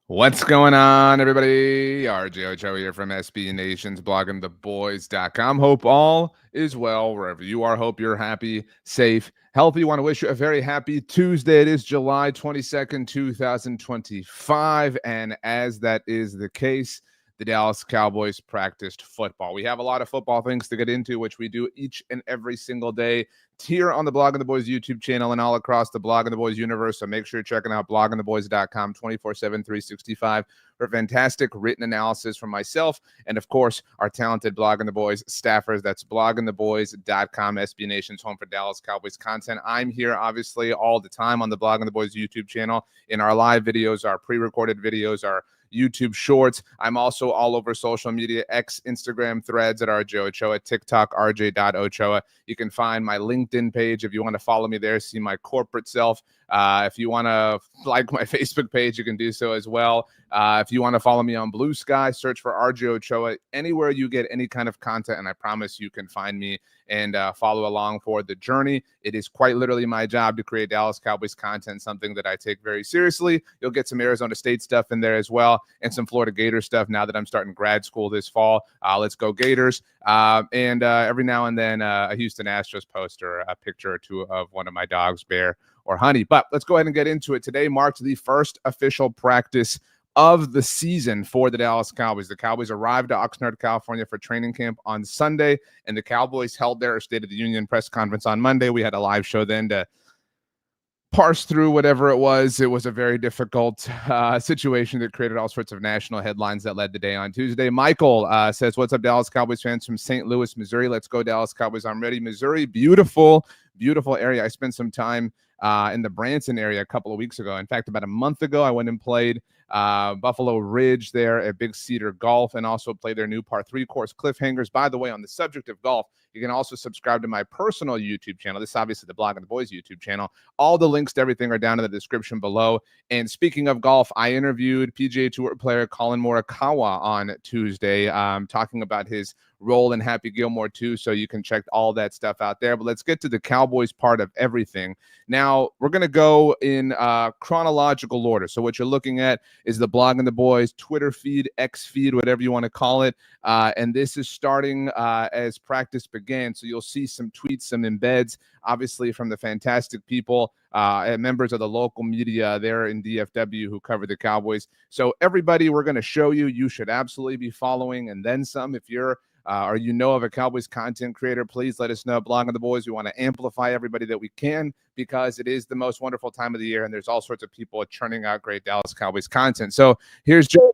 What's going on, everybody? RJ Ochoa here from SB Nation's bloggingtheboys.com. Hope all is well wherever you are. Hope you're happy, safe, healthy. Want to wish you a very happy Tuesday. It is July 22nd, 2025. And as that is the case, the Dallas Cowboys practiced football. We have a lot of football things to get into, which we do each and every single day here on the Blogging the Boys YouTube channel and all across the Blogging the Boys universe. So make sure you're checking out bloggingtheboys.com 24/7, 365 for fantastic written analysis from myself and, of course, our talented Blogging the Boys staffers. That's bloggingtheboys.com, SB Nation's home for Dallas Cowboys content. I'm here, obviously, all the time on the Blogging the Boys YouTube channel in our live videos, our pre-recorded videos, our YouTube shorts. I'm also all over social media, X, Instagram, Threads at RJ Ochoa, TikTok, rj.ochoa. You can find my LinkedIn page if you want to follow me there, see my corporate self. If you want to like my Facebook page, you can do so as well. If you want to follow me on Blue Sky, search for RJ Ochoa. Anywhere you get any kind of content, and I promise you can find me and follow along for the journey. It is quite literally my job to create Dallas Cowboys content, something that I take very seriously. You'll get some Arizona State stuff in there as well and some Florida Gator stuff now that I'm starting grad school this fall. Let's go Gators. And every now and then a Houston Astros post or a picture or two of one of my dogs, Bear or Honey. But let's go ahead and get into it. Today marked the first official practice of the season for the Dallas Cowboys. The Cowboys arrived to Oxnard, California for training camp on Sunday, and the Cowboys held their State of the Union press conference on Monday. We had a live show then to parse through whatever it was. It was a very difficult situation that created all sorts of national headlines that led the day on Tuesday. Michael says, what's up, Dallas Cowboys fans from St. Louis, Missouri? Let's go, Dallas Cowboys. I'm ready. Missouri, beautiful, beautiful area. I spent some time in the Branson area a couple of weeks ago. In fact, about a month ago, I went and played Buffalo Ridge there at Big Cedar Golf and also played their new par 3 course Cliffhangers. By the way, on the subject of golf, you can also subscribe to my personal YouTube channel. This is obviously the Blogging the Boys YouTube channel. All the links to everything are down in the description below. And speaking of golf, I interviewed PGA Tour player Colin Morikawa on Tuesday, talking about his role in Happy Gilmore 2. So you can check all that stuff out there. But let's get to the Cowboys part of everything. Now, we're going to go in chronological order. So what you're looking at is the Blogging the Boys Twitter feed, X feed, whatever you want to call it. And this is starting as practice began. So you'll see some tweets, some embeds, obviously from the fantastic people and members of the local media there in DFW who cover the Cowboys. So everybody we're going to show you, you should absolutely be following, and then some. If you're or you know of a Cowboys content creator, please let us know. Blogging the Boys, we want to amplify everybody that we can because it is the most wonderful time of the year, and there's all sorts of people churning out great Dallas Cowboys content. So here's Joe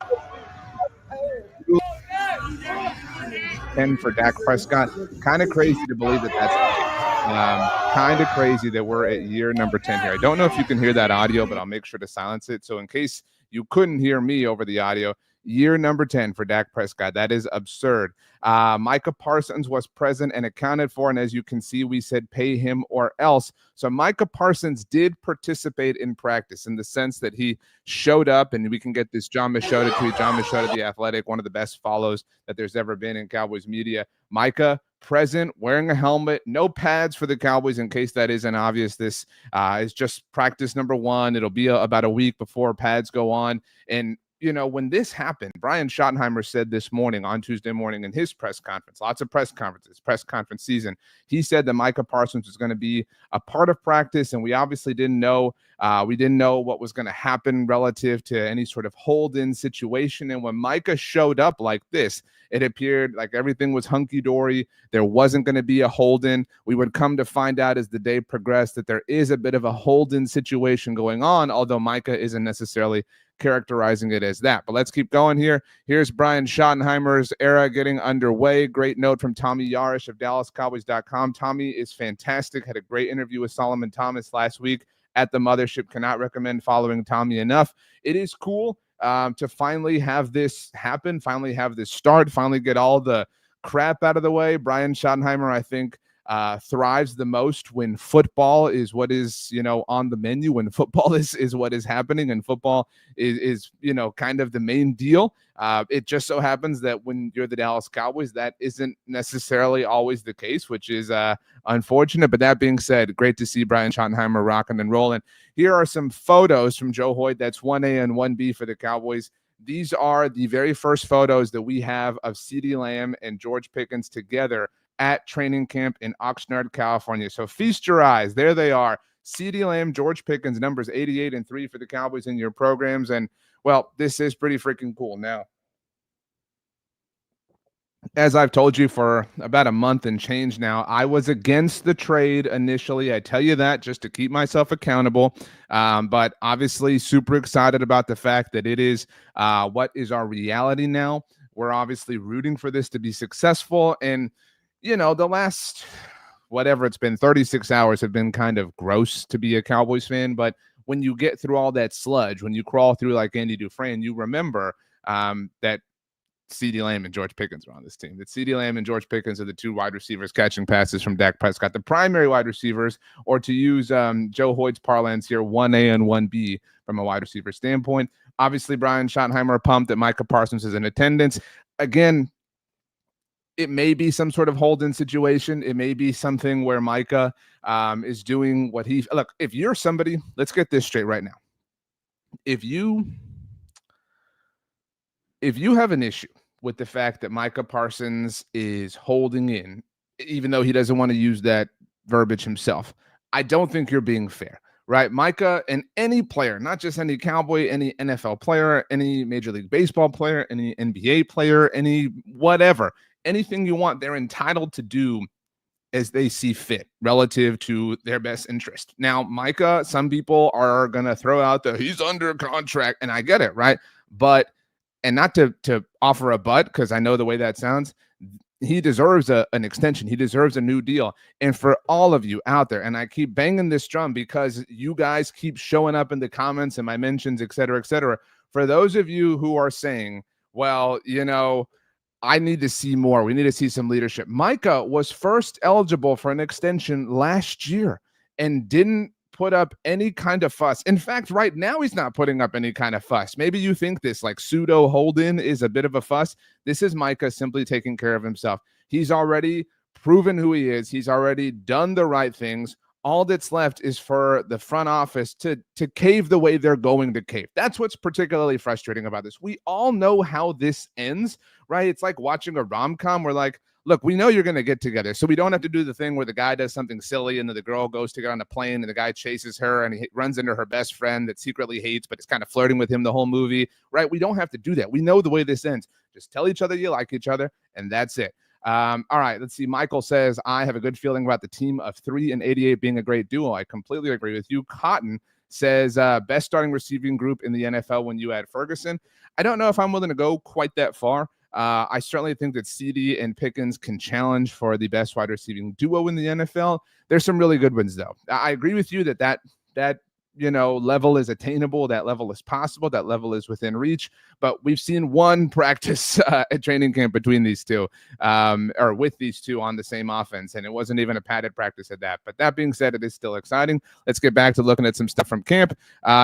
10 for Dak Prescott. Kind of crazy to believe that that's kind of crazy that we're at year number 10 here. I don't know if you can hear that audio, but I'll make sure to silence it. So in case you couldn't hear me over the audio, year number 10 for Dak Prescott. That is absurd. Micah Parsons was present and accounted for, and as you can see, we said pay him or else. So Micah Parsons did participate in practice in the sense that he showed up, and we can get this John Machota tweet. John Machota, The Athletic, one of the best follows that there's ever been in Cowboys media. Micah present, wearing a helmet, no pads for the Cowboys in case that isn't obvious. This is just practice number 1. It'll be about a week before pads go on. And you know, when this happened, Brian Schottenheimer said this morning on Tuesday morning in his press conference, lots of press conferences, press conference season, he said that Micah Parsons was going to be a part of practice, and we obviously didn't know. We didn't know what was going to happen relative to any sort of hold-in situation. And when Micah showed up like this, it appeared like everything was hunky-dory. There wasn't going to be a hold-in. We would come to find out as the day progressed that there is a bit of a hold-in situation going on, although Micah isn't necessarily characterizing it as that. But let's keep going here. Here's Brian Schottenheimer's era getting underway. Great note from Tommy Yarish of DallasCowboys.com. Tommy is fantastic. Had a great interview with Solomon Thomas last week at the Mothership. Cannot recommend following Tommy enough. It is cool to finally have this happen, finally have this start, finally get all the crap out of the way. Brian Schottenheimer, I think, thrives the most when football is what is, on the menu, when football is what is happening, and football is kind of the main deal. It just so happens that when you're the Dallas Cowboys, that isn't necessarily always the case, which is unfortunate. But that being said, great to see Brian Schottenheimer rocking and rolling. Here are some photos from Joe Hoyt. That's 1A and 1B for the Cowboys. These are the very first photos that we have of CeeDee Lamb and George Pickens together at training camp in Oxnard, California. So feast your eyes. There they are. CeeDee Lamb, George Pickens, numbers 88 and 3 for the Cowboys in your programs. And, well, this is pretty freaking cool. Now, as I've told you for about a month and change now, I was against the trade initially. I tell you that just to keep myself accountable. But obviously super excited about the fact that it is what is our reality now. We're obviously rooting for this to be successful. And, the last, whatever it's been, 36 hours have been kind of gross to be a Cowboys fan. But when you get through all that sludge, when you crawl through like Andy Dufresne, you remember that CeeDee Lamb and George Pickens are on this team. That CeeDee Lamb and George Pickens are the two wide receivers catching passes from Dak Prescott, the primary wide receivers, or to use Joe Hoyt's parlance here, 1A and 1B from a wide receiver standpoint. Obviously, Brian Schottenheimer pumped that Micah Parsons is in attendance. Again, it may be some sort of hold-in situation. It may be something where Micah is doing what he – look, if you're somebody – let's get this straight right now. If you have an issue with the fact that Micah Parsons is holding in, even though he doesn't want to use that verbiage himself, I don't think you're being fair, right? Micah and any player, not just any Cowboy, any NFL player, any Major League Baseball player, any NBA player, any whatever, anything you want, they're entitled to do as they see fit relative to their best interest. Now, Micah, some people are going to throw out he's under contract, and I get it, right? But and not to offer a but, because I know the way that sounds, he deserves an extension. He deserves a new deal. And for all of you out there, and I keep banging this drum because you guys keep showing up in the comments and my mentions, et cetera, for those of you who are saying, well, I need to see more. We need to see some leadership. Micah was first eligible for an extension last year and didn't put up any kind of fuss. In fact, right now he's not putting up any kind of fuss. Maybe you think this like pseudo hold-in is a bit of a fuss. This is Micah simply taking care of himself. He's already proven who he is. He's already done the right things. All that's left is for the front office to cave the way they're going to cave. That's what's particularly frustrating about this. We all know how this ends, right? It's like watching a rom-com where like, look, we know you're going to get together, so we don't have to do the thing where the guy does something silly and then the girl goes to get on a plane and the guy chases her and he runs into her best friend that secretly hates but is kind of flirting with him the whole movie, right? We don't have to do that. We know the way this ends. Just tell each other you like each other, and that's it. All right, let's see. Michael says, I have a good feeling about the team of 3 and 88 being a great duo. I completely agree with you. Cotton says, best starting receiving group in the NFL when you add Ferguson. I don't know if I'm willing to go quite that far. I certainly think that CeeDee and Pickens can challenge for the best wide receiving duo in the NFL. There's some really good ones, though. I agree with you that level is attainable, that level is possible, that level is within reach. But we've seen one practice at training camp between these two, or with these two on the same offense, and it wasn't even a padded practice at that. But that being said, it is still exciting. Let's get back to looking at some stuff from camp.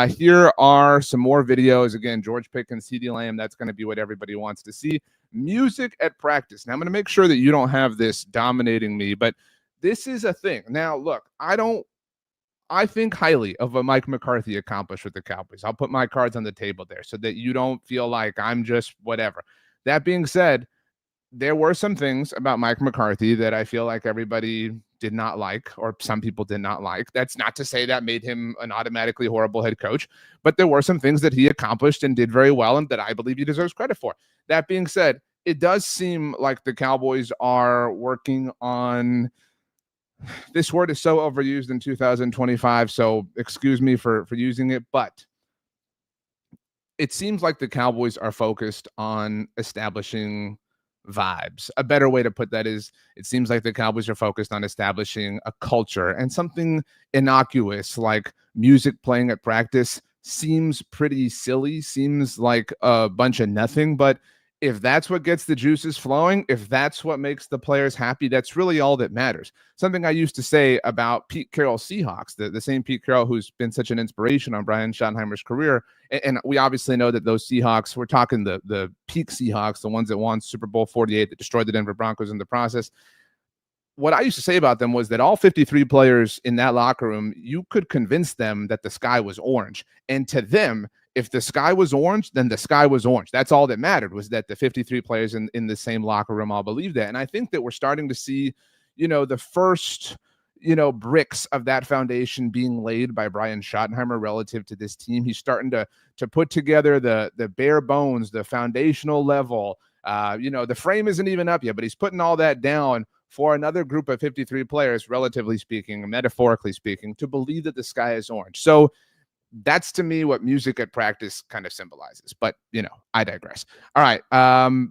Here are some more videos. Again, George Pickens, CeeDee Lamb, that's going to be what everybody wants to see. Music at practice. Now, I'm going to make sure that you don't have this dominating me, but this is a thing. Now, look, I think highly of what Mike McCarthy accomplished with the Cowboys. I'll put my cards on the table there so that you don't feel like I'm just whatever. That being said, there were some things about Mike McCarthy that I feel like everybody did not like, or some people did not like. That's not to say that made him an automatically horrible head coach, but there were some things that he accomplished and did very well and that I believe he deserves credit for. That being said, it does seem like the Cowboys are working on – this word is so overused in 2025, so excuse me for using it, but it seems like the Cowboys are focused on establishing vibes. A better way to put that is it seems like the Cowboys are focused on establishing a culture, and something innocuous like music playing at practice seems pretty silly, seems like a bunch of nothing, but if that's what gets the juices flowing, if that's what makes the players happy, that's really all that matters. Something I used to say about Pete Carroll's Seahawks, the same Pete Carroll who's been such an inspiration on Brian Schottenheimer's career. And we obviously know that those Seahawks, we're talking the peak Seahawks, the ones that won Super Bowl 48 that destroyed the Denver Broncos in the process. What I used to say about them was that all 53 players in that locker room, you could convince them that the sky was orange. And to them, if the sky was orange, then the sky was orange. That's all that mattered, was that the 53 players in the same locker room all believed that. And I think that we're starting to see, the first, bricks of that foundation being laid by Brian Schottenheimer relative to this team. He's starting to put together the bare bones, the foundational level. The frame isn't even up yet, but he's putting all that down for another group of 53 players, relatively speaking, metaphorically speaking, to believe that the sky is orange. So that's to me what music at practice kind of symbolizes. But, I digress. All right.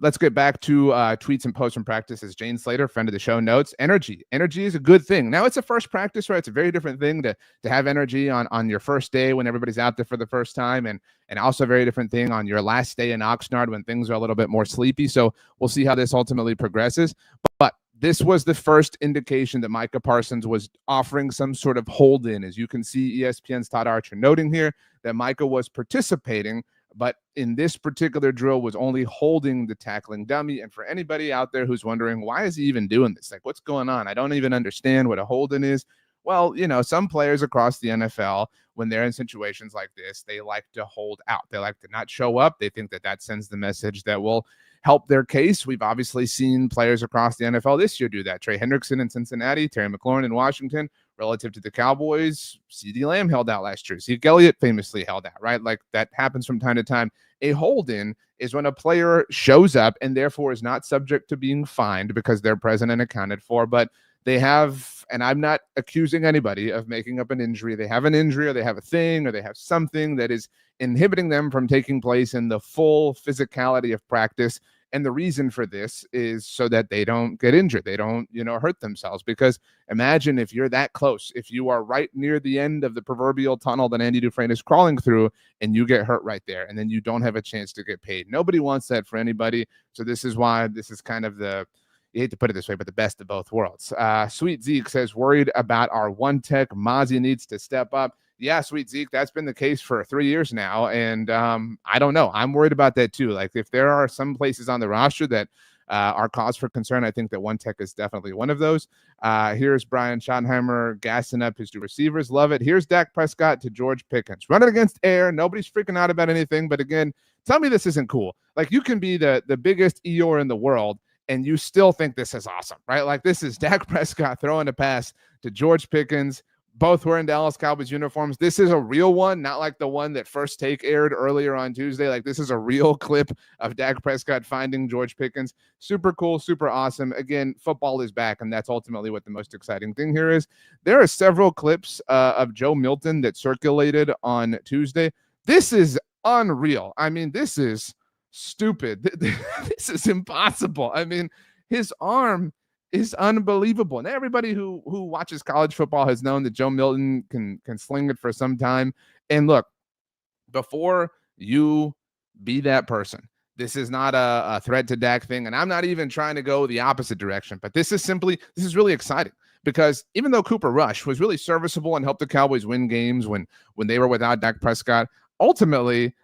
Let's get back to tweets and posts from practice. As Jane Slater, friend of the show, notes, energy is a good thing. Now, it's a first practice, right? It's a very different thing to have energy on your first day when everybody's out there for the first time, and also a very different thing on your last day in Oxnard when things are a little bit more sleepy. So we'll see how this ultimately progresses. But this was the first indication that Micah Parsons was offering some sort of hold-in. As you can see, ESPN's Todd Archer noting here that Micah was participating, but in this particular drill was only holding the tackling dummy. And for anybody out there who's wondering, why is he even doing this? Like, what's going on? I don't even understand what a hold-in is. Well, some players across the NFL, when they're in situations like this, they like to hold out. They like to not show up. They think that sends the message that will help their case. We've obviously seen players across the NFL this year do that. Trey Hendrickson in Cincinnati, Terry McLaurin in Washington. Relative to the Cowboys, CeeDee Lamb held out last year. Zeke Elliott famously held out, right? Like, that happens from time to time. A hold-in is when a player shows up and therefore is not subject to being fined because they're present and accounted for, but they have, and I'm not accusing anybody of making up an injury. They have an injury, or they have a thing, or they have something that is inhibiting them from taking place in the full physicality of practice. And the reason for this is so that they don't get injured. They don't, hurt themselves. Because imagine if you're that close, if you are right near the end of the proverbial tunnel that Andy Dufresne is crawling through, and you get hurt right there, and then you don't have a chance to get paid. Nobody wants that for anybody. So this is why this is kind of you hate to put it this way, but the best of both worlds. Sweet Zeke says, worried about our one tech. Mozzie needs to step up. Yeah, Sweet Zeke, that's been the case for 3 years now. And I don't know. I'm worried about that too. Like, if there are some places on the roster that are cause for concern, I think that one tech is definitely one of those. Here's Brian Schottenheimer gassing up his two receivers. Love it. Here's Dak Prescott to George Pickens. Running against air. Nobody's freaking out about anything. But again, tell me this isn't cool. Like, you can be the biggest Eeyore in the world, and you still think this is awesome, right? Like, this is Dak Prescott throwing a pass to George Pickens, both wearing Dallas Cowboys uniforms. This is a real one, not like the one that First Take aired earlier on Tuesday. Like, this is a real clip of Dak Prescott finding George Pickens. Super cool, super awesome. Again, football is back, and that's ultimately what the most exciting thing here is. There are several clips of Joe Milton that circulated on Tuesday. This is unreal. I mean, this is stupid. This is impossible. I mean, his arm is unbelievable. And everybody who watches college football has known that Joe Milton can sling it for some time. And look, before you be that person, this is not a threat to Dak thing. And I'm not even trying to go the opposite direction, but this is really exciting, because even though Cooper Rush was really serviceable and helped the Cowboys win games when they were without Dak Prescott, ultimately,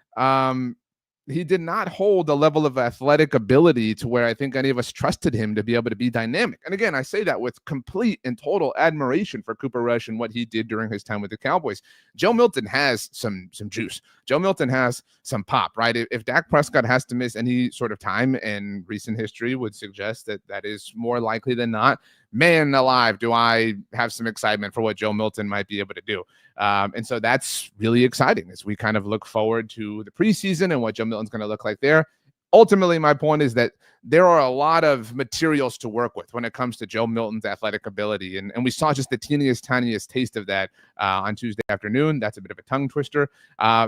he did not hold the level of athletic ability to where I think any of us trusted him to be able to be dynamic. And again, I say that with complete and total admiration for Cooper Rush and what he did during his time with the Cowboys. Joe Milton has some juice. Joe Milton has some pop, right? If Dak Prescott has to miss any sort of time, and recent history would suggest that is more likely than not, man alive, do I have some excitement for what Joe Milton might be able to do. And so that's really exciting as we kind of look forward to the preseason and what Joe Milton's going to look like there. Ultimately, my point is that there are a lot of materials to work with when it comes to Joe Milton's athletic ability. And we saw just the tiniest taste of that on Tuesday afternoon. That's a bit of a tongue twister.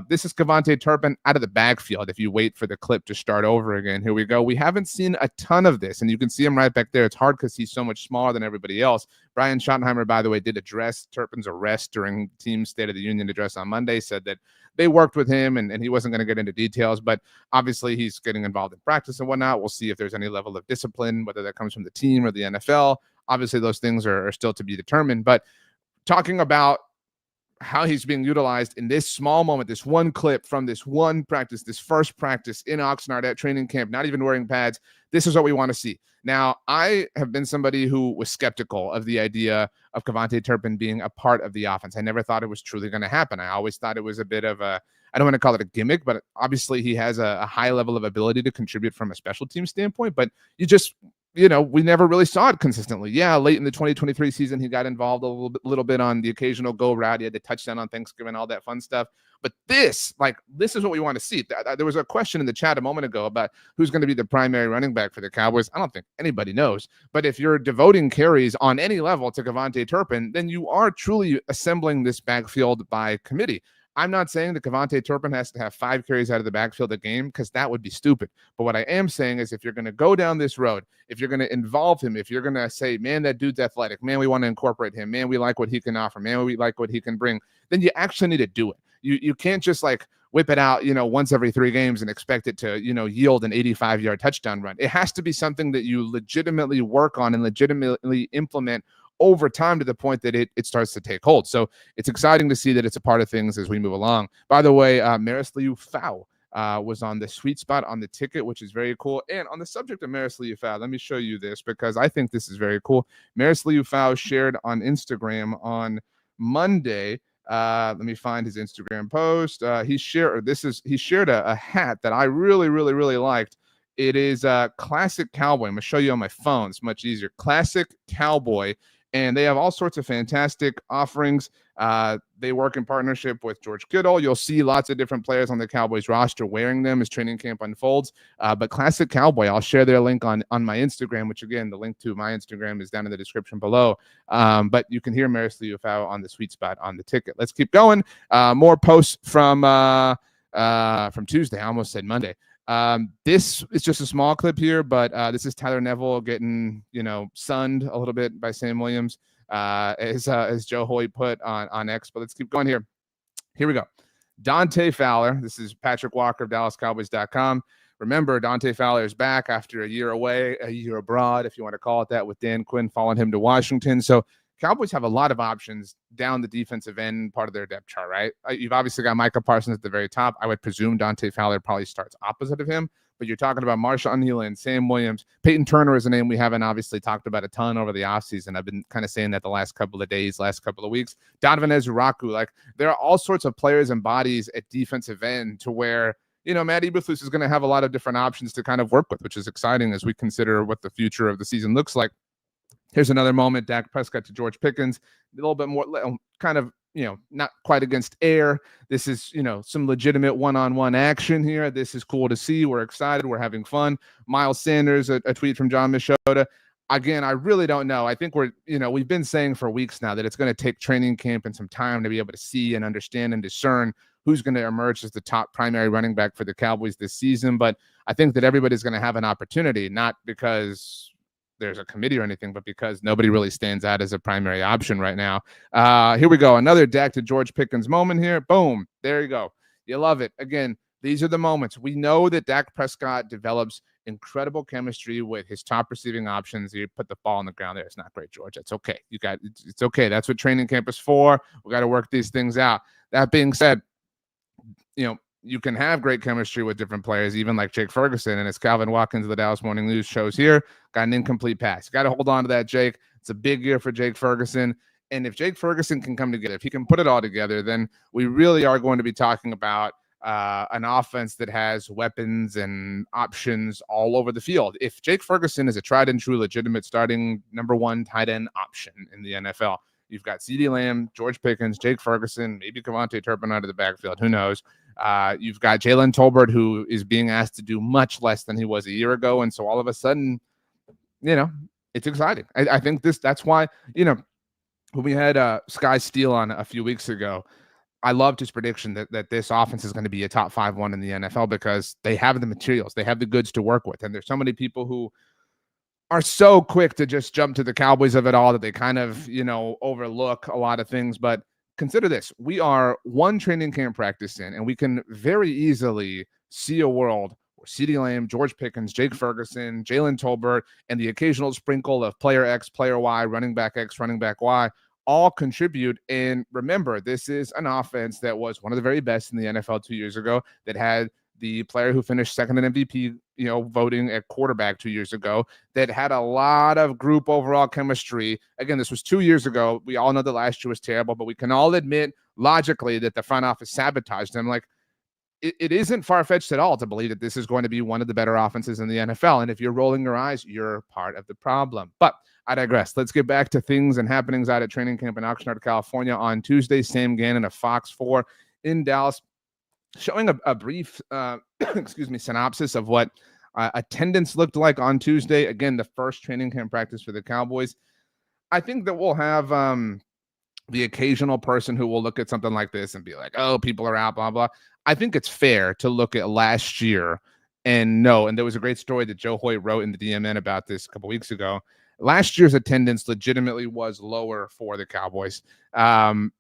This is Kevontae Turpin out of the backfield. If you wait for the clip to start over again, here we go. We haven't seen a ton of this, and you can see him right back there. It's hard because he's so much smaller than everybody else. Brian Schottenheimer, by the way, did address Turpin's arrest during Team's State of the Union address on Monday, said that they worked with him and he wasn't going to get into details, but obviously he's getting involved in practice and whatnot. We'll see if there's any level of discipline, whether that comes from the team or the NFL. Obviously, those things are still to be determined, but talking about how he's being utilized in this small moment, this one clip from this one practice, this first practice in Oxnard at training camp, not even wearing pads. This is what we want to see. Now, I have been somebody who was skeptical of the idea of Kevontae Turpin being a part of the offense. I never thought it was truly going to happen. I always thought it was a bit of a, I don't want to call it a gimmick, but obviously he has a high level of ability to contribute from a special team standpoint, but we never really saw it consistently. Yeah, late in the 2023 season, he got involved a little bit on the occasional go route. He had the touchdown on Thanksgiving, all that fun stuff. But this is what we want to see. There was a question in the chat a moment ago about who's going to be the primary running back for the Cowboys. I don't think anybody knows. But if you're devoting carries on any level to Kevontae Turpin, then you are truly assembling this backfield by committee. I'm not saying that Kevontae Turpin has to have 5 carries out of the backfield a game, because that would be stupid. But what I am saying is, if you're going to go down this road, if you're going to involve him, if you're going to say, man, that dude's athletic, man, we want to incorporate him, man, we like what he can offer, man, we like what he can bring, then you actually need to do it. You can't just whip it out, once every 3 games and expect it to, yield an 85-yard touchdown run. It has to be something that you legitimately work on and legitimately implement over time to the point that it starts to take hold. So it's exciting to see that it's a part of things as we move along. By the way, Maris Liu-Fau was on the sweet spot on the ticket, which is very cool. And on the subject of Maris Liu-Fau, let me show you this because I think this is very cool. Maris Liu-Fau shared on Instagram on Monday. Let me find his Instagram post. He shared a hat that I really, really, really liked. It is a Classic Cowboy. I'm going to show you on my phone. It's much easier. Classic Cowboy. And they have all sorts of fantastic offerings. They work in partnership with George Kittle. You'll see lots of different players on the Cowboys roster wearing them as training camp unfolds. But Classic Cowboy, I'll share their link on my Instagram, which, again, the link to my Instagram is down in the description below. But you can hear Maris Liu-Fau on the sweet spot on the ticket. Let's keep going. More posts from Tuesday. I almost said Monday. This is just a small clip here, but this is Tyler Neville getting, sunned a little bit by Sam Williams, as Joe Hoy put on X. But let's keep going here. Here we go. Dante Fowler. This is Patrick Walker of DallasCowboys.com. Remember, Dante Fowler is back after a year away, a year abroad, if you want to call it that, with Dan Quinn following him to Washington. So Cowboys have a lot of options down the defensive end part of their depth chart, right? You've obviously got Micah Parsons at the very top. I would presume Dante Fowler probably starts opposite of him, but you're talking about Marshawn Nealon, Sam Williams. Peyton Turner is a name we haven't obviously talked about a ton over the offseason. I've been kind of saying that the last couple of days, last couple of weeks. Donovan Ezuraku, there are all sorts of players and bodies at defensive end to where, Matt Eberflus is going to have a lot of different options to kind of work with, which is exciting as we consider what the future of the season looks like. Here's another moment, Dak Prescott to George Pickens, a little bit more kind of, not quite against air. This is, some legitimate one-on-one action here. This is cool to see. We're excited. We're having fun. Miles Sanders, a tweet from John Machota. Again, I really don't know. I think we've been saying for weeks now that it's going to take training camp and some time to be able to see and understand and discern who's going to emerge as the top primary running back for the Cowboys this season. But I think that everybody's going to have an opportunity, not because there's a committee or anything, but because nobody really stands out as a primary option right now. Here we go. Another Dak to George Pickens moment here. Boom. There you go. You love it. Again, these are the moments. We know that Dak Prescott develops incredible chemistry with his top receiving options. You put the ball on the ground there. It's not great, George. It's okay. It's okay. That's what training camp is for. We got to work these things out. That being said, you can have great chemistry with different players, even like Jake Ferguson. And as Calvin Watkins of the Dallas Morning News shows here, got an incomplete pass. You got to hold on to that, Jake. It's a big year for Jake Ferguson. And if Jake Ferguson can come together, if he can put it all together, then we really are going to be talking about an offense that has weapons and options all over the field. If Jake Ferguson is a tried and true legitimate starting number 1 tight end option in the NFL, You've got CeeDee Lamb, George Pickens, Jake Ferguson, maybe Kevontae Turpin out of the backfield. Who knows? You've got Jalen Tolbert, who is being asked to do much less than he was a year ago. And so all of a sudden, it's exciting. I think that's why, when we had Sky Steele on a few weeks ago, I loved his prediction that this offense is going to be a top 5-1 in the NFL because they have the materials, they have the goods to work with. And there's so many people who are so quick to just jump to the Cowboys of it all that they kind of, overlook a lot of things. But consider this, we are one training camp practice in, and we can very easily see a world where CeeDee Lamb, George Pickens, Jake Ferguson, Jalen Tolbert, and the occasional sprinkle of player X, player Y, running back X, running back Y, all contribute. And remember, this is an offense that was one of the very best in the NFL 2 years ago, that had the player who finished second in MVP, voting at quarterback 2 years ago, that had a lot of group overall chemistry. Again, this was 2 years ago. We all know that last year was terrible, but we can all admit logically that the front office sabotaged them. Like, it isn't far-fetched at all to believe that this is going to be one of the better offenses in the NFL. And if you're rolling your eyes, you're part of the problem. But I digress. Let's get back to things and happenings out at training camp in Oxnard, California on Tuesday. Sam Gannon of Fox 4 in Dallas, showing a brief synopsis of what attendance looked like on Tuesday. Again, the first training camp practice for the Cowboys. I think that we'll have the occasional person who will look at something like this and be like, oh, people are out, blah, blah. I think it's fair to look at last year and know, and there was a great story that Joe Hoyt wrote in the DMN about this a couple weeks ago. Last year's attendance legitimately was lower for the Cowboys. And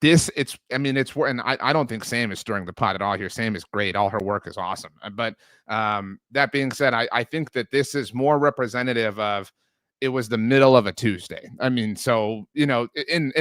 I don't think Sam is stirring the pot at all here. Sam is great. All her work is awesome. But that being said, I think that this is more representative of, it was the middle of a Tuesday. And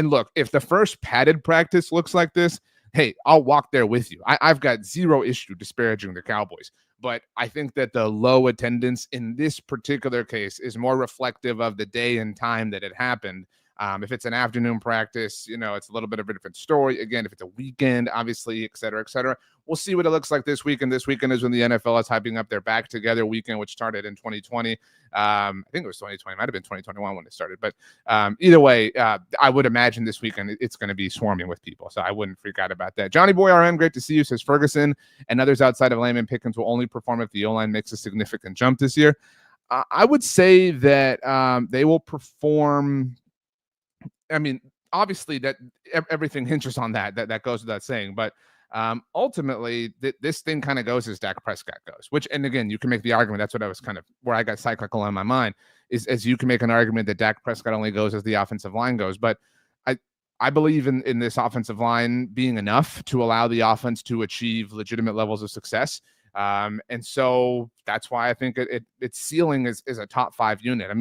look, if the first padded practice looks like this, hey, I'll walk there with you. I've got zero issue disparaging the Cowboys. But I think that the low attendance in this particular case is more reflective of the day and time that it happened. If it's an afternoon practice, it's a little bit of a different story. Again, if it's a weekend, obviously, et cetera, we'll see what it looks like this weekend. This weekend is when the NFL is hyping up their Back Together weekend, which started in 2020. I think it was 2020. It might have been 2021 when it started. But either way, I would imagine this weekend it's going to be swarming with people. So I wouldn't freak out about that. Johnny Boy RM, great to see you, says Ferguson and others outside of Lamb and Pickens will only perform if the O-line makes a significant jump this year. I would say that they will perform. Obviously that everything hinges on that goes without saying, but ultimately this thing kind of goes as Dak Prescott goes, which, and again, you can make the argument, that's what I was kind of, where I got cyclical in my mind, is as you can make an argument that Dak Prescott only goes as the offensive line goes. But I believe in this offensive line being enough to allow the offense to achieve legitimate levels of success. And so that's why I think its ceiling is a top 5 unit.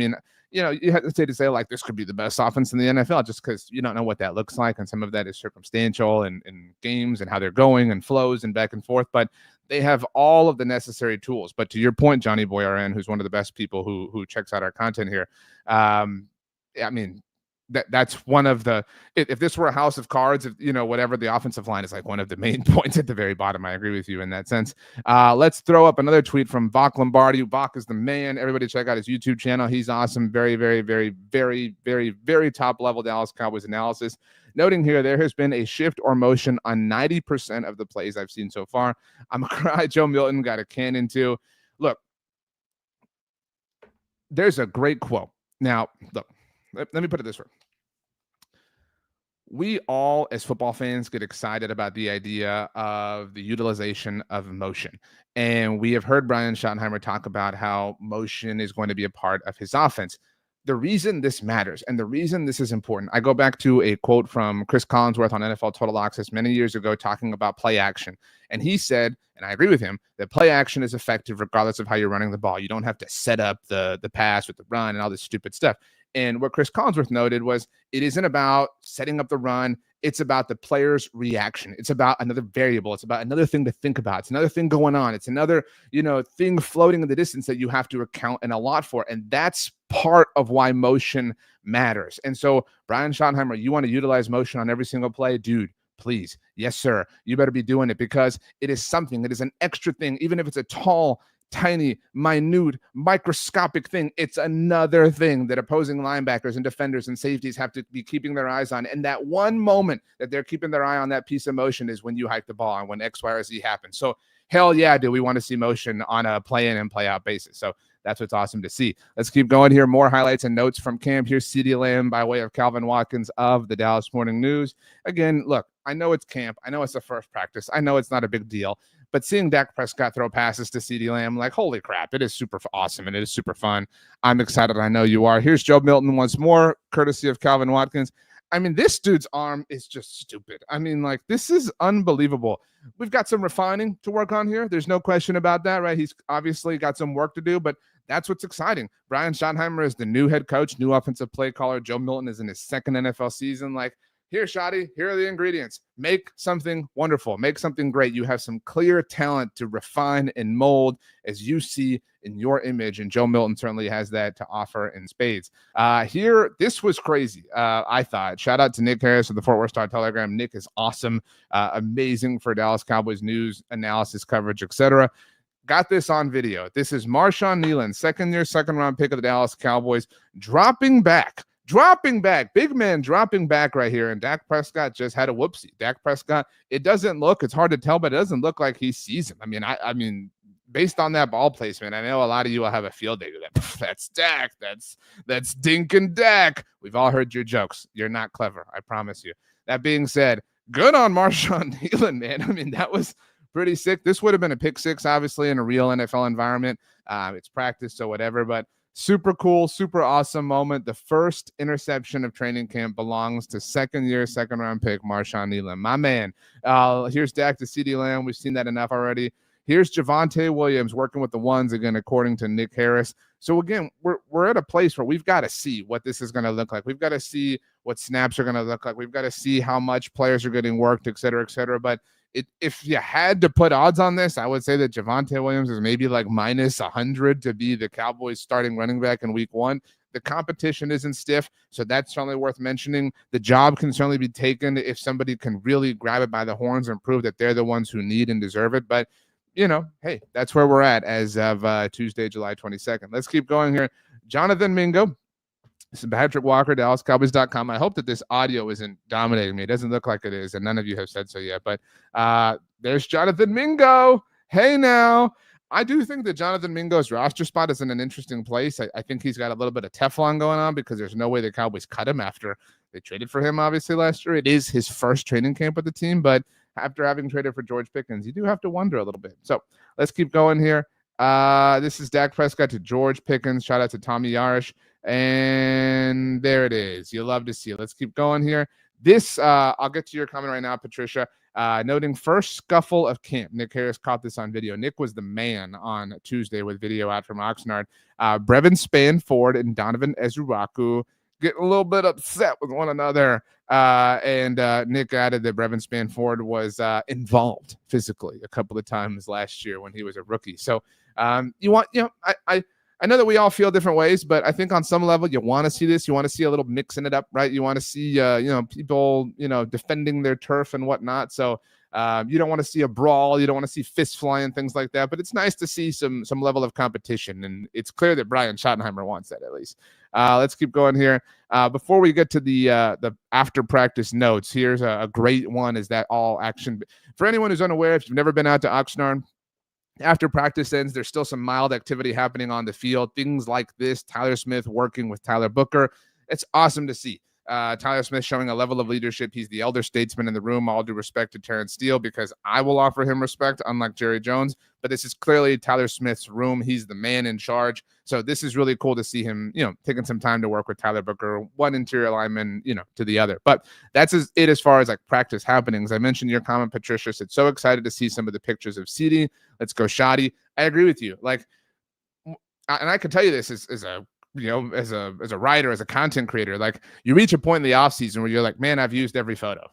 You hesitate to say like this could be the best offense in the NFL just because you don't know what that looks like. And some of that is circumstantial and games and how they're going and flows and back and forth. But they have all of the necessary tools. But to your point, Johnny Boy RN, who's one of the best people who checks out our content here, that's one of the, if this were a house of cards, whatever, the offensive line is like one of the main points at the very bottom. I agree with you in that sense. Let's throw up another tweet from Bach Lombardi. Bach is the man. Everybody check out his YouTube channel. He's awesome. Very, very, very, very, very, very top level Dallas Cowboys analysis. Noting here, there has been a shift or motion on 90% of the plays I've seen so far. I'm a cry. Joe Milton got a cannon too. Look, there's a great quote. Now, look, let me put it this way. We all, as football fans, get excited about the idea of the utilization of motion. And we have heard Brian Schottenheimer talk about how motion is going to be a part of his offense. The reason this matters and the reason this is important, I go back to a quote from Chris Collinsworth on NFL Total Access many years ago talking about play action. And he said, and I agree with him, that play action is effective regardless of how you're running the ball. You don't have to set up the pass with the run and all this stupid stuff. And what Chris Collinsworth noted was it isn't about setting up the run. It's about the player's reaction. It's about another variable. It's about another thing to think about. It's another thing going on. It's another, thing floating in the distance that you have to account and allot for. And that's part of why motion matters. And so, Brian Schottenheimer, you want to utilize motion on every single play? Dude, please. Yes, sir. You better be doing it because it is something. It is an extra thing. Even if it's a tall tiny, minute, microscopic thing. It's another thing that opposing linebackers and defenders and safeties have to be keeping their eyes on. And that one moment that they're keeping their eye on that piece of motion is when you hike the ball and when X, Y, or Z happens. So hell yeah, do we want to see motion on a play in and play out basis. So that's what's awesome to see. Let's keep going here. More highlights and notes from camp. Here's CeeDee Lamb by way of Calvin Watkins of the Dallas Morning News. Again, look, I know it's camp. I know it's the first practice. I know it's not a big deal. But seeing Dak Prescott throw passes to CeeDee Lamb, like, holy crap, it is super awesome and it is super fun. I'm excited. I know you are. Here's Joe Milton once more, courtesy of Calvin Watkins. I mean, this dude's arm is just stupid. I mean, like, this is unbelievable. We've got some refining to work on here. There's no question about that, right? He's obviously got some work to do, but that's what's exciting. Brian Schottenheimer is the new head coach, new offensive play caller. Joe Milton is in his second NFL season. Like, here, Shotty, here are the ingredients. Make something wonderful. Make something great. You have some clear talent to refine and mold as you see in your image, and Joe Milton certainly has that to offer in spades. Here, this was crazy, I thought. Shout out to Nick Harris of the Fort Worth Star-Telegram. Nick is awesome, amazing for Dallas Cowboys news, analysis, coverage, etc. Got this on video. This is Marshawn Kneeland, second-year, second-round pick of the Dallas Cowboys, dropping back, big man dropping back right here, and Dak Prescott just had a whoopsie. Dak Prescott, it's hard to tell, but it doesn't look like he sees him. I mean, based on that ball placement, I know a lot of you will have a field day to that. That's Dak. That's Dink and Dak. We've all heard your jokes. You're not clever, I promise you. That being said, good on Marshawn Kneeland, man. I mean, that was pretty sick. This would have been a pick six, obviously, in a real NFL environment. It's practice, so whatever, but super cool, super awesome moment. The first interception of training camp belongs to second-year, second-round pick Marshawn Kneeland. My man. Here's Dak to CeeDee Lamb. We've seen that enough already. Here's Javonte Williams working with the ones, again, according to Nick Harris. So, again, we're at a place where we've got to see what this is going to look like. We've got to see what snaps are going to look like. We've got to see how much players are getting worked, et cetera, et cetera. But if you had to put odds on this, I would say that Javonte Williams is maybe like minus 100 to be the Cowboys starting running back in week one. The competition isn't stiff, so that's certainly worth mentioning. The job can certainly be taken if somebody can really grab it by the horns and prove that they're the ones who need and deserve it. But, you know, hey, that's where we're at as of Tuesday, July 22nd. Let's keep going here. Jonathan Mingo. This is Patrick Walker, DallasCowboys.com. I hope that this audio isn't dominating me. It doesn't look like it is, and none of you have said so yet. But there's Jonathan Mingo. Hey, now. I do think that Jonathan Mingo's roster spot is in an interesting place. I think he's got a little bit of Teflon going on because there's no way the Cowboys cut him after they traded for him, obviously, last year. It is his first training camp with the team, but after having traded for George Pickens, you do have to wonder a little bit. So let's keep going here. This is Dak Prescott to George Pickens. Shout out to Tommy Yarish. And there it is. You love to see it. Let's keep going here. This, I'll get to your comment right now, Patricia. Noting first scuffle of camp. Nick Harris caught this on video. Nick was the man on Tuesday with video out from Oxnard. Brevin Spanford and Donovan Ezuraku getting a little bit upset with one another. And Nick added that Brevin Spanford was involved physically a couple of times last year when he was a rookie. So I know that we all feel different ways, but I think on some level you want to see this. You want to see a little mixing it up, right? You want to see, people, defending their turf and whatnot. So you don't want to see a brawl. You don't want to see fists flying, things like that. But it's nice to see some level of competition, and it's clear that Brian Schottenheimer wants that at least. Let's keep going here. Before we get to the after practice notes, here's a great one. Is that all action? For anyone who's unaware, if you've never been out to Oxnard, after practice ends, there's still some mild activity happening on the field. Things like this, Tyler Smith working with Tyler Booker. It's awesome to see. Tyler Smith showing a level of leadership. He's the elder statesman in the room. All due respect to Terrence Steele, because I will offer him respect, unlike Jerry Jones. But this is clearly Tyler Smith's room. He's the man in charge. So this is really cool to see him, taking some time to work with Tyler Booker, one interior lineman, to the other. But that's it as far as like practice happenings. I mentioned your comment, Patricia said, so excited to see some of the pictures of CeeDee. Let's go Shoddy. I agree with you. And I can tell you this as a writer, as a content creator, like you reach a point in the off season where you're like, man, I've used every photo,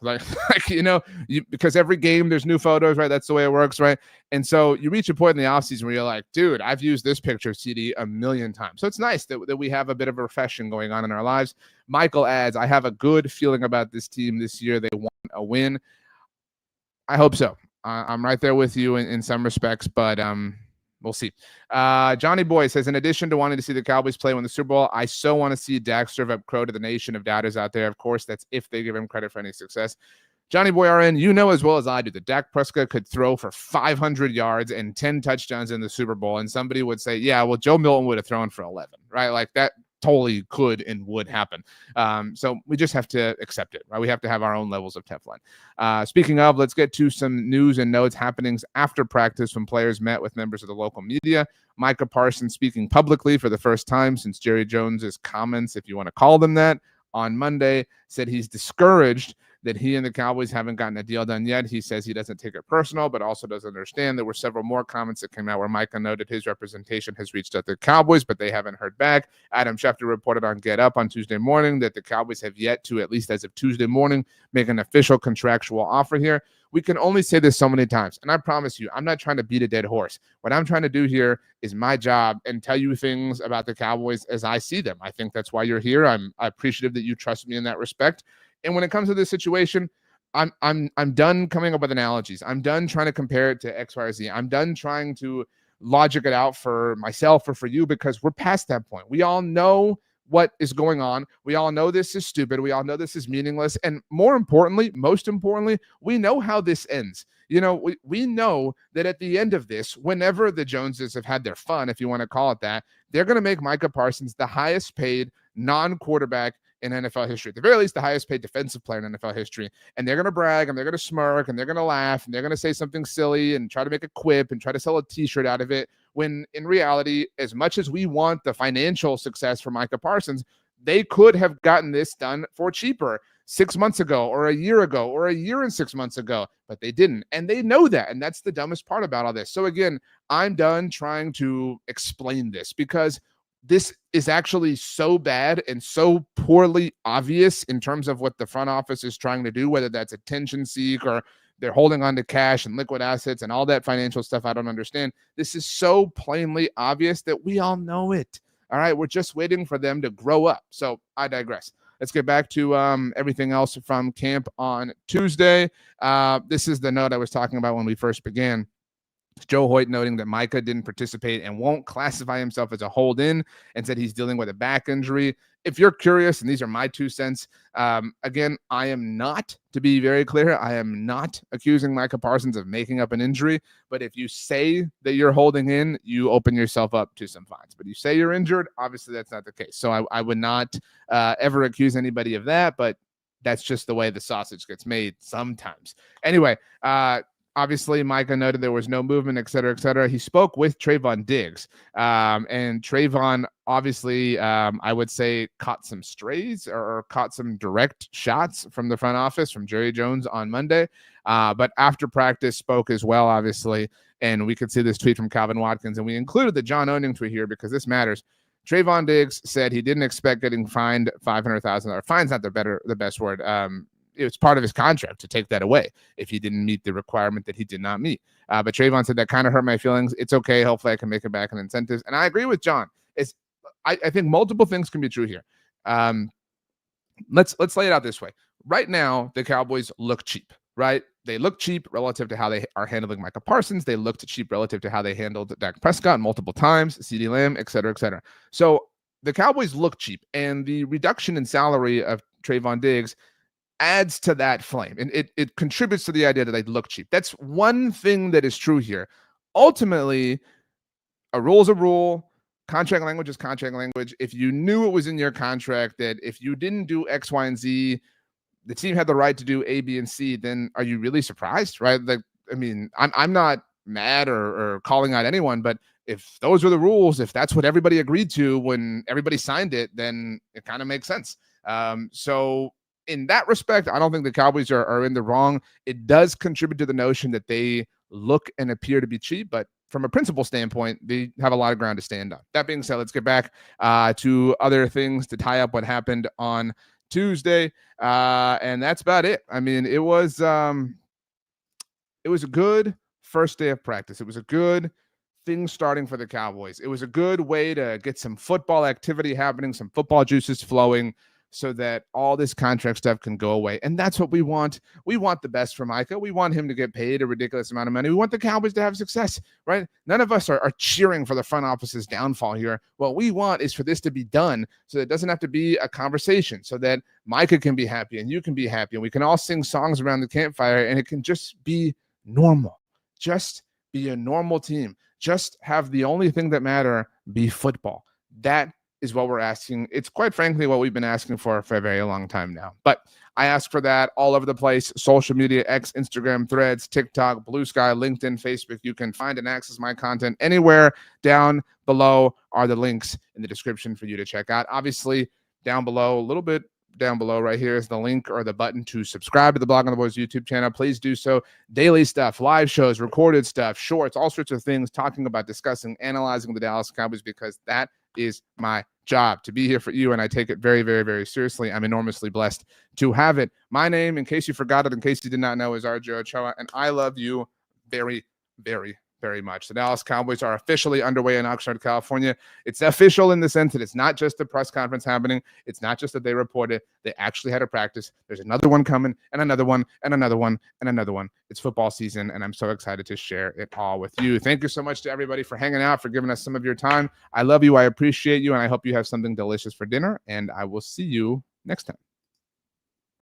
because every game there's new photos, right? That's the way it works. Right. And so you reach a point in the off season where you're like, dude, I've used this picture of CeeDee a million times. So it's nice that we have a bit of a reflection going on in our lives. Michael adds, I have a good feeling about this team this year. They want a win. I hope so. I'm right there with you in some respects, but we'll see. Johnny Boy says, in addition to wanting to see the Cowboys play win the Super Bowl, I so want to see Dak serve up crow to the nation of doubters out there. Of course, that's if they give him credit for any success. Johnny Boy RN, you know as well as I do that Dak Prescott could throw for 500 yards and 10 touchdowns in the Super Bowl, and somebody would say, yeah, well, Joe Milton would have thrown for 11, right? Like that totally could and would happen. So we just have to accept it, right? We have to have our own levels of Teflon. Speaking of, let's get to some news and notes happenings after practice when players met with members of the local media. Micah Parsons speaking publicly for the first time since Jerry Jones's comments, if you want to call them that, on Monday, said he's discouraged that he and the Cowboys haven't gotten a deal done yet. He says he doesn't take it personal, but also doesn't understand. There were several more comments that came out where Micah noted his representation has reached out to the Cowboys, but they haven't heard back. Adam Schefter reported on Get Up on Tuesday morning that the Cowboys have yet to, at least as of Tuesday morning, make an official contractual offer here. We can only say this so many times, and I promise you, I'm not trying to beat a dead horse. What I'm trying to do here is my job and tell you things about the Cowboys as I see them. I think that's why you're here. I'm appreciative that you trust me in that respect. And when it comes to this situation, I'm done coming up with analogies. I'm done trying to compare it to X, Y, or Z. I'm done trying to logic it out for myself or for you because we're past that point. We all know what is going on. We all know this is stupid. We all know this is meaningless. And most importantly, we know how this ends. You know, we know that at the end of this, whenever the Joneses have had their fun, if you want to call it that, they're going to make Micah Parsons the highest paid non-quarterback in NFL history, at the very least, the highest paid defensive player in NFL history. And they're going to brag and they're going to smirk and they're going to laugh and they're going to say something silly and try to make a quip and try to sell a t-shirt out of it. When in reality, as much as we want the financial success for Micah Parsons, they could have gotten this done for cheaper 6 months ago or a year ago or a year and 6 months ago, but they didn't. And they know that. And that's the dumbest part about all this. So again, I'm done trying to explain this because this is actually so bad and so poorly obvious in terms of what the front office is trying to do, whether that's attention seek or they're holding on to cash and liquid assets and all that financial stuff I don't understand. This is so plainly obvious that we all know it. All right, we're just waiting for them to grow up. So I digress. Let's get back to everything else from camp on Tuesday. This is the note I was talking about when we first began. Joe Hoyt noting that Micah didn't participate and won't classify himself as a hold-in and said he's dealing with a back injury. If you're curious, and these are my 2 cents, again, I am not, to be very clear, I am not accusing Micah Parsons of making up an injury, but if you say that you're holding in, you open yourself up to some fines. But you say you're injured, obviously that's not the case. So I would not ever accuse anybody of that, but that's just the way the sausage gets made sometimes. Anyway, obviously, Micah noted there was no movement, et cetera, et cetera. He spoke with Trayvon Diggs. And Trayvon, obviously, I would say, caught some strays or caught some direct shots from the front office, from Jerry Jones on Monday. But after practice, spoke as well, obviously. And we could see this tweet from Calvin Watkins. And we included the John Owning tweet here because this matters. Trayvon Diggs said he didn't expect getting fined $500,000. Fine's not the best word. It was part of his contract to take that away if he didn't meet the requirement that he did not meet. But Trayvon said that kind of hurt my feelings. It's okay. Hopefully I can make it back in incentives. And I agree with John. I think multiple things can be true here. Let's lay it out this way. Right now, the Cowboys look cheap, right? They look cheap relative to how they are handling Micah Parsons. They looked cheap relative to how they handled Dak Prescott multiple times, CeeDee Lamb, et cetera, et cetera. So the Cowboys look cheap, and the reduction in salary of Trayvon Diggs adds to that flame, and it contributes to the idea that they look cheap. That's one thing that is true here. Ultimately, a rule is a rule. Contract language is contract language. If you knew it was in your contract that if you didn't do X, Y, and Z, the team had the right to do A, B, and C, then are you really surprised, right? Like, I mean, I'm not mad or calling out anyone, but if those were the rules, if that's what everybody agreed to when everybody signed it, then it kind of makes sense. So in that respect, I don't think the Cowboys are in the wrong. It does contribute to the notion that they look and appear to be cheap, but from a principle standpoint, they have a lot of ground to stand on. That being said, let's get back to other things to tie up what happened on Tuesday, and that's about it. I mean, it was a good first day of practice. It was a good thing starting for the Cowboys. It was a good way to get some football activity happening, some football juices flowing, so that all this contract stuff can go away. And that's what we want. We want the best for Micah. We want him to get paid a ridiculous amount of money. We want the Cowboys to have success, right? None of us are cheering for the front office's downfall here. What we want is for this to be done so that it doesn't have to be a conversation, so that Micah can be happy and you can be happy and we can all sing songs around the campfire and it can just be normal. Just be a normal team. Just have the only thing that matter be football. That is what we're asking. It's quite frankly what we've been asking for a very long time now. But I ask for that all over the place. Social media, X, Instagram, Threads, TikTok, Blue Sky, LinkedIn, Facebook. You can find and access my content anywhere. Down below are the links in the description for you to check out. Obviously, down below, a little bit down below right here is the link or the button to subscribe to the Blog on the Boys YouTube channel. Please do so. Daily stuff, live shows, recorded stuff, shorts, all sorts of things, talking about, discussing, analyzing the Dallas Cowboys, because that is my job, to be here for you, and I take it very, very, very seriously. I'm enormously blessed to have it. My name, in case you forgot it, in case you did not know, is RJ Ochoa, and I love you very, very, very much. The Dallas Cowboys are officially underway in Oxnard, California. It's official in the sense that it's not just a press conference happening. It's not just that they reported. They actually had a practice. There's another one coming, and another one, and another one, and another one. It's football season, and I'm so excited to share it all with you. Thank you so much to everybody for hanging out, for giving us some of your time. I love you. I appreciate you, and I hope you have something delicious for dinner, and I will see you next time.